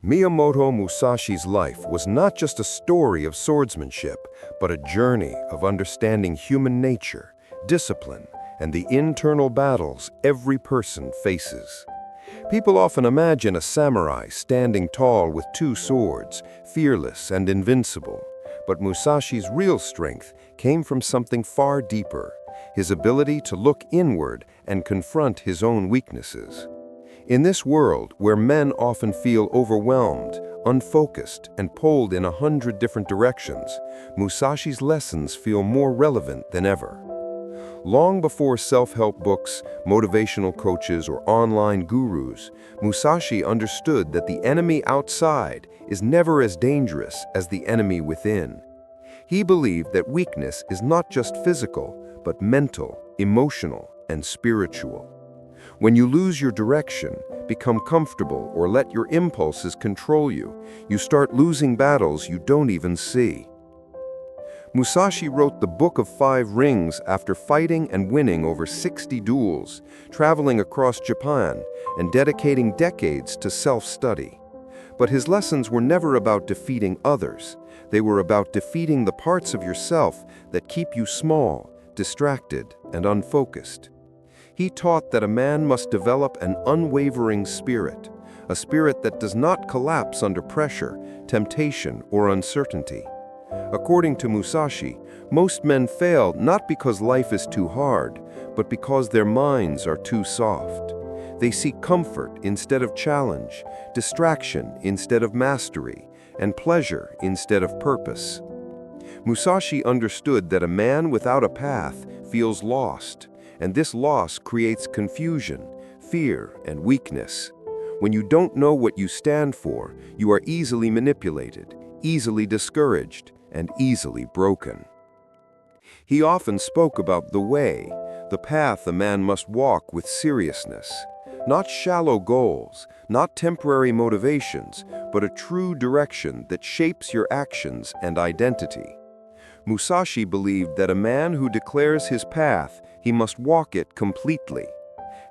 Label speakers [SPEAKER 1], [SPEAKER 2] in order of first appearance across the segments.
[SPEAKER 1] Miyamoto Musashi's life was not just a story of swordsmanship, but a journey of understanding human nature, discipline, and the internal battles every person faces. People often imagine a samurai standing tall with two swords, fearless and invincible. But Musashi's real strength came from something far deeper, his ability to look inward and confront his own weaknesses. In this world, where men often feel overwhelmed, unfocused, and pulled in 100 different directions, Musashi's lessons feel more relevant than ever. Long before self-help books, motivational coaches, or online gurus, Musashi understood that the enemy outside is never as dangerous as the enemy within. He believed that weakness is not just physical, but mental, emotional, and spiritual. When you lose your direction, become comfortable, or let your impulses control you, you start losing battles you don't even see. Musashi wrote the Book of Five Rings after fighting and winning over 60 duels, traveling across Japan, and dedicating decades to self-study. But his lessons were never about defeating others. They were about defeating the parts of yourself that keep you small, distracted, and unfocused. He taught that a man must develop an unwavering spirit, a spirit that does not collapse under pressure, temptation, or uncertainty. According to Musashi, most men fail not because life is too hard, but because their minds are too soft. They seek comfort instead of challenge, distraction instead of mastery, and pleasure instead of purpose. Musashi understood that a man without a path feels lost, and this loss creates confusion, fear, and weakness. When you don't know what you stand for, you are easily manipulated, easily discouraged, and easily broken. He often spoke about the way, the path a man must walk with seriousness. Not shallow goals, not temporary motivations, but a true direction that shapes your actions and identity. Musashi believed that a man who declares his path, he must walk it completely.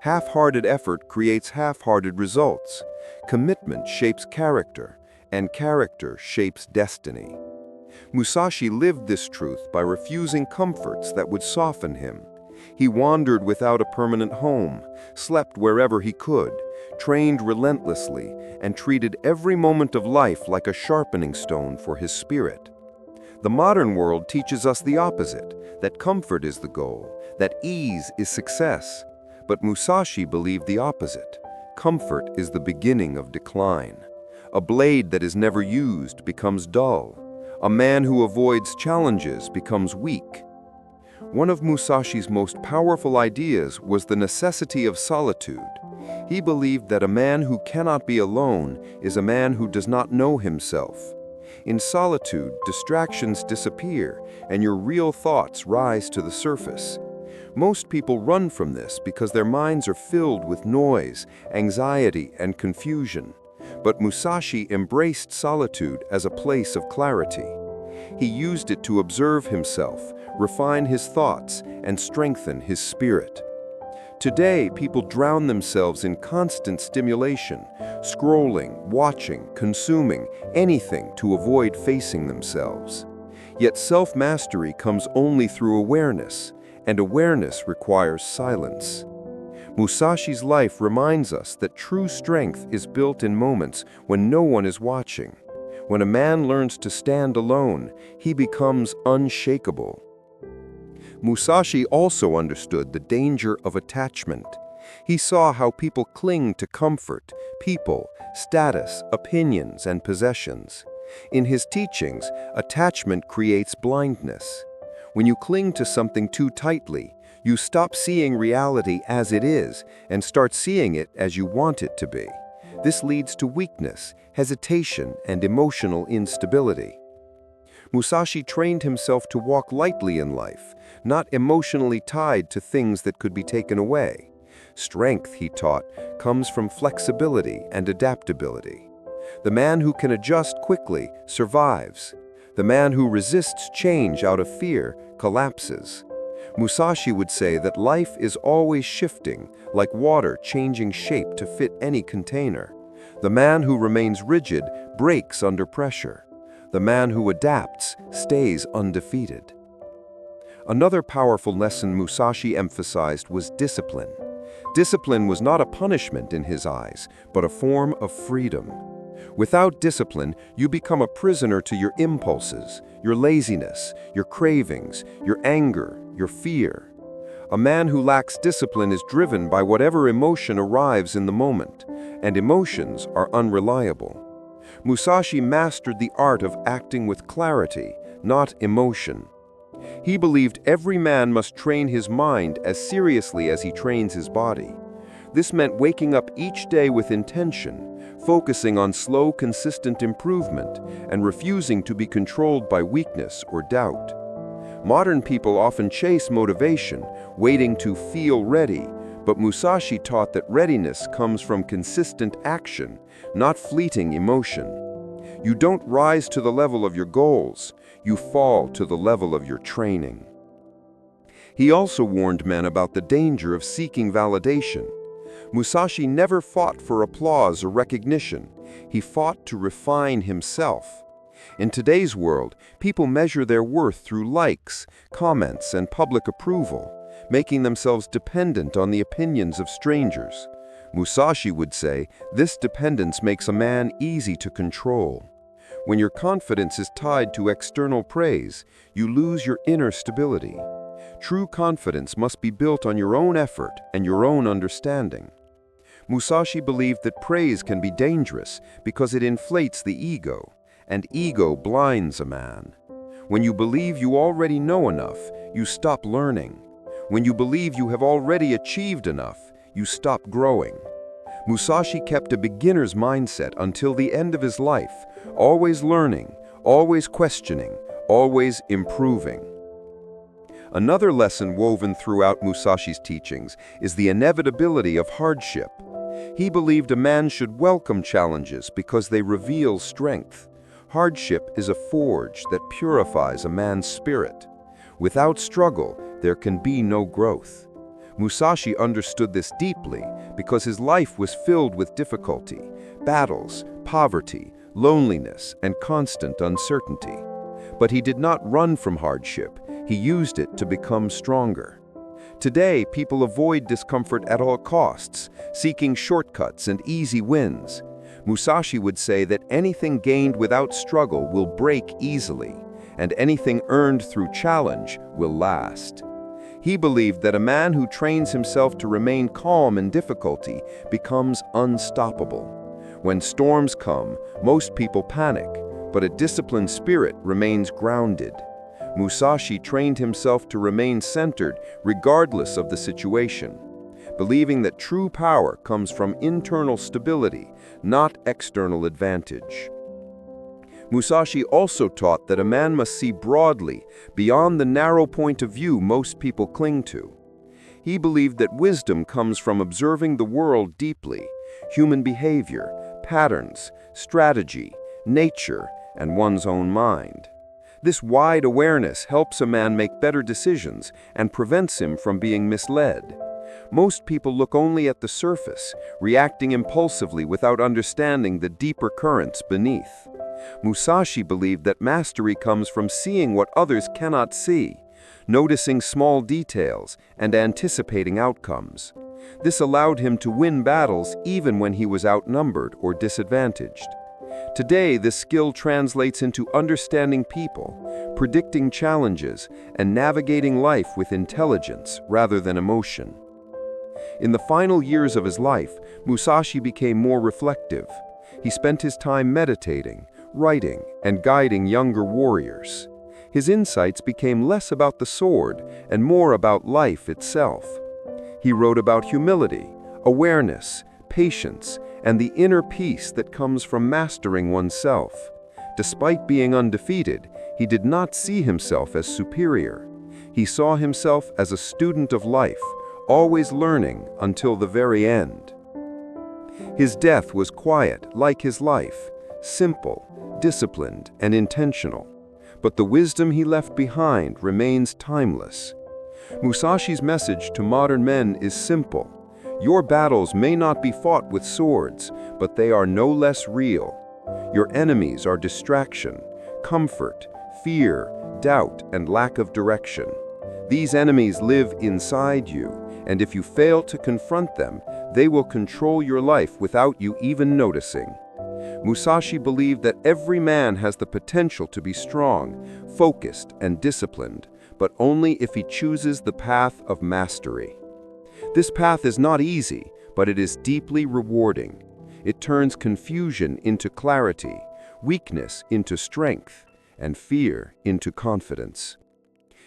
[SPEAKER 1] Half-hearted effort creates half-hearted results. Commitment shapes character, and character shapes destiny. Musashi lived this truth by refusing comforts that would soften him. He wandered without a permanent home, slept wherever he could, trained relentlessly, and treated every moment of life like a sharpening stone for his spirit. The modern world teaches us the opposite, that comfort is the goal, that ease is success. But Musashi believed the opposite. Comfort is the beginning of decline. A blade that is never used becomes dull. A man who avoids challenges becomes weak. One of Musashi's most powerful ideas was the necessity of solitude. He believed that a man who cannot be alone is a man who does not know himself. In solitude, distractions disappear, and your real thoughts rise to the surface. Most people run from this because their minds are filled with noise, anxiety, and confusion. But Musashi embraced solitude as a place of clarity. He used it to observe himself, refine his thoughts, and strengthen his spirit. Today, people drown themselves in constant stimulation, scrolling, watching, consuming, anything to avoid facing themselves. Yet self-mastery comes only through awareness, and awareness requires silence. Musashi's life reminds us that true strength is built in moments when no one is watching. When a man learns to stand alone, he becomes unshakable. Musashi also understood the danger of attachment. He saw how people cling to comfort, people, status, opinions, and possessions. In his teachings, attachment creates blindness. When you cling to something too tightly, you stop seeing reality as it is and start seeing it as you want it to be. This leads to weakness, hesitation, and emotional instability. Musashi trained himself to walk lightly in life, not emotionally tied to things that could be taken away. Strength, he taught, comes from flexibility and adaptability. The man who can adjust quickly survives. The man who resists change out of fear collapses. Musashi would say that life is always shifting, like water changing shape to fit any container. The man who remains rigid breaks under pressure. The man who adapts stays undefeated. Another powerful lesson Musashi emphasized was discipline. Discipline was not a punishment in his eyes, but a form of freedom. Without discipline, you become a prisoner to your impulses, your laziness, your cravings, your anger, your fear. A man who lacks discipline is driven by whatever emotion arrives in the moment, and emotions are unreliable. Musashi mastered the art of acting with clarity, not emotion. He believed every man must train his mind as seriously as he trains his body. This meant waking up each day with intention, focusing on slow, consistent improvement, and refusing to be controlled by weakness or doubt. Modern people often chase motivation, waiting to feel ready, but Musashi taught that readiness comes from consistent action, not fleeting emotion. You don't rise to the level of your goals, you fall to the level of your training. He also warned men about the danger of seeking validation. Musashi never fought for applause or recognition. He fought to refine himself. In today's world, people measure their worth through likes, comments, and public approval, making themselves dependent on the opinions of strangers. Musashi would say, this dependence makes a man easy to control. When your confidence is tied to external praise, you lose your inner stability. True confidence must be built on your own effort and your own understanding. Musashi believed that praise can be dangerous because it inflates the ego, and ego blinds a man. When you believe you already know enough, you stop learning. When you believe you have already achieved enough, you stop growing. Musashi kept a beginner's mindset until the end of his life, always learning, always questioning, always improving. Another lesson woven throughout Musashi's teachings is the inevitability of hardship. He believed a man should welcome challenges because they reveal strength. Hardship is a forge that purifies a man's spirit. Without struggle, there can be no growth. Musashi understood this deeply because his life was filled with difficulty, battles, poverty, loneliness, and constant uncertainty. But he did not run from hardship. He used it to become stronger. Today, people avoid discomfort at all costs, seeking shortcuts and easy wins. Musashi would say that anything gained without struggle will break easily, and anything earned through challenge will last. He believed that a man who trains himself to remain calm in difficulty becomes unstoppable. When storms come, most people panic, but a disciplined spirit remains grounded. Musashi trained himself to remain centered regardless of the situation, believing that true power comes from internal stability, not external advantage. Musashi also taught that a man must see broadly, beyond the narrow point of view most people cling to. He believed that wisdom comes from observing the world deeply, human behavior, patterns, strategy, nature, and one's own mind. This wide awareness helps a man make better decisions and prevents him from being misled. Most people look only at the surface, reacting impulsively without understanding the deeper currents beneath. Musashi believed that mastery comes from seeing what others cannot see, noticing small details, and anticipating outcomes. This allowed him to win battles even when he was outnumbered or disadvantaged. Today, this skill translates into understanding people, predicting challenges, and navigating life with intelligence rather than emotion. In the final years of his life, Musashi became more reflective. He spent his time meditating, writing, and guiding younger warriors. His insights became less about the sword and more about life itself. He wrote about humility, awareness, patience, and the inner peace that comes from mastering oneself. Despite being undefeated, he did not see himself as superior. He saw himself as a student of life, always learning until the very end. His death was quiet, like his life, simple, disciplined, and intentional. But the wisdom he left behind remains timeless. Musashi's message to modern men is simple. Your battles may not be fought with swords, but they are no less real. Your enemies are distraction, comfort, fear, doubt, and lack of direction. These enemies live inside you, and if you fail to confront them, they will control your life without you even noticing. Musashi believed that every man has the potential to be strong, focused, and disciplined, but only if he chooses the path of mastery. This path is not easy, but it is deeply rewarding. It turns confusion into clarity, weakness into strength, and fear into confidence.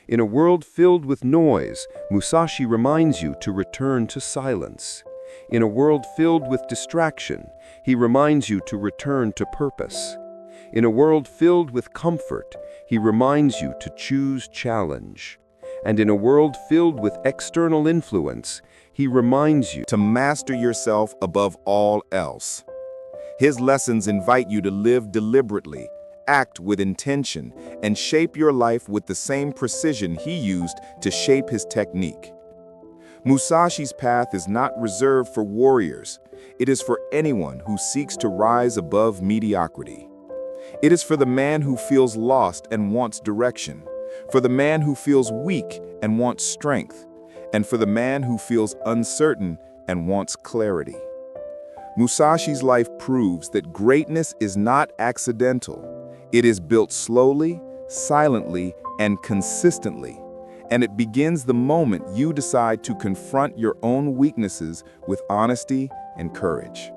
[SPEAKER 1] In a world filled with noise, Musashi reminds you to return to silence. In a world filled with distraction, he reminds you to return to purpose. In a world filled with comfort, he reminds you to choose challenge. And in a world filled with external influence, he reminds you
[SPEAKER 2] to master yourself above all else. His lessons invite you to live deliberately, act with intention, and shape your life with the same precision he used to shape his technique. Musashi's path is not reserved for warriors. It is for anyone who seeks to rise above mediocrity. It is for the man who feels lost and wants direction, for the man who feels weak and wants strength, and for the man who feels uncertain and wants clarity. Musashi's life proves that greatness is not accidental. It is built slowly, silently, and consistently, and it begins the moment you decide to confront your own weaknesses with honesty and courage.